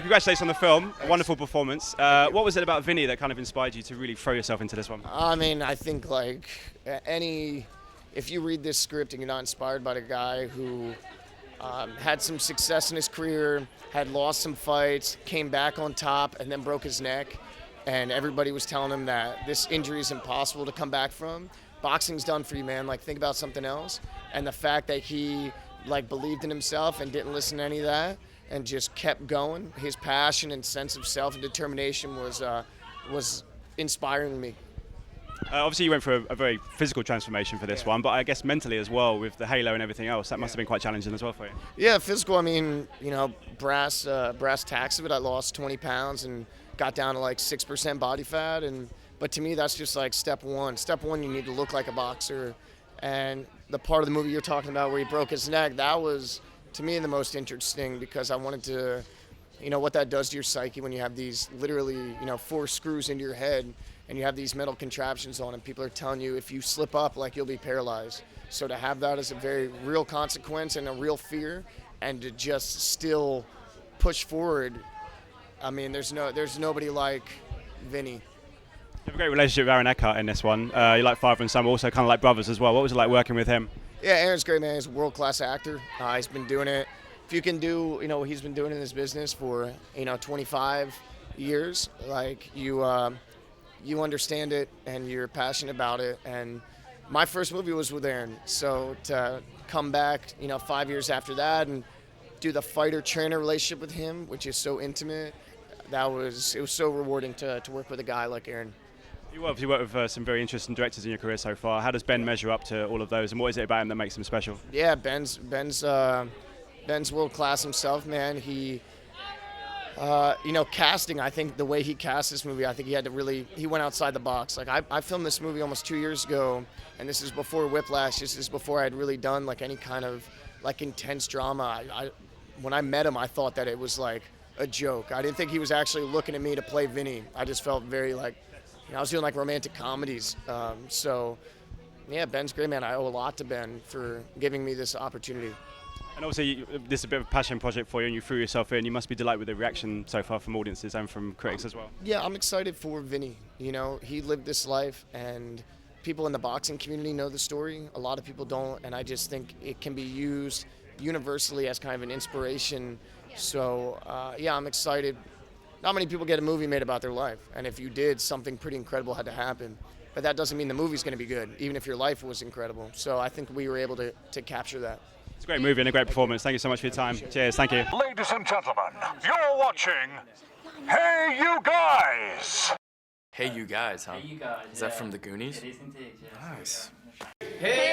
congratulations on the film. A wonderful performance. What was it about Vinny that kind of inspired you to really throw yourself into this one? I mean, I think like if you read this script and you're not inspired by the guy who had some success in his career, had lost some fights, came back on top, and then broke his neck, and everybody was telling him that this injury is impossible to come back from. Boxing's done for you, man. Like, think about something else. And the fact that he like believed in himself and didn't listen to any of that and just kept going, his passion and sense of self and determination was inspiring me. Obviously, you went through a very physical transformation for this one, but I guess mentally as well, with the halo and everything else, that must have been quite challenging as well for you. Yeah, physical. I mean, you know, brass tacks of it. I lost 20 pounds and got down to like 6% body fat, but to me, that's just like step one. Step one, you need to look like a boxer, and the part of the movie you're talking about where he broke his neck, that was to me the most interesting because I wanted to, you know, what that does to your psyche when you have these literally, you know, 4 screws into your head. And you have these metal contraptions on, and people are telling you if you slip up, like, you'll be paralyzed. So to have that as a very real consequence and a real fear, and to just still push forward, I mean, there's nobody like Vinny. You have a great relationship with Aaron Eckhart in this one. You're like father and son, but also kind of like brothers as well. What was it like working with him? Yeah, Aaron's great, man. He's a world-class actor. He's been doing it. If you can do, you know, what he's been doing in this business for, you know, 25 years, like, you understand it and you're passionate about it. And my first movie was with Aaron, so to come back, you know, 5 years after that and do the fighter-trainer relationship with him, which is so intimate, it was so rewarding to work with a guy like Aaron. You obviously worked with some very interesting directors in your career so far. How does Ben measure up to all of those, and what is it about him that makes him special? Yeah, Ben's world-class himself, man. You know, casting, I think the way he cast this movie, I think he went outside the box. Like, I filmed this movie almost 2 years ago, and this is before Whiplash. This is before I had really done, like, any kind of, like, intense drama. When I met him, I thought that it was, like, a joke. I didn't think he was actually looking at me to play Vinny. I just felt very, like, you know, I was doing, like, romantic comedies. So, yeah, Ben's great, man. I owe a lot to Ben for giving me this opportunity. And obviously, this is a bit of a passion project for you, and you threw yourself in. You must be delighted with the reaction so far from audiences and from critics as well. Yeah, I'm excited for Vinny. You know, he lived this life, and people in the boxing community know the story. A lot of people don't, and I just think it can be used universally as kind of an inspiration. So, yeah, I'm excited. Not many people get a movie made about their life, and if you did, something pretty incredible had to happen. But that doesn't mean the movie's going to be good, even if your life was incredible. So I think we were able to capture that. It's a great movie and a great performance. Thank you so much for your time. Cheers. Thank you. Ladies and gentlemen, you're watching Hey You Guys! Hey You Guys, huh? Hey, you guys. Is that from the Goonies? It is indeed, yes. Nice. Hey!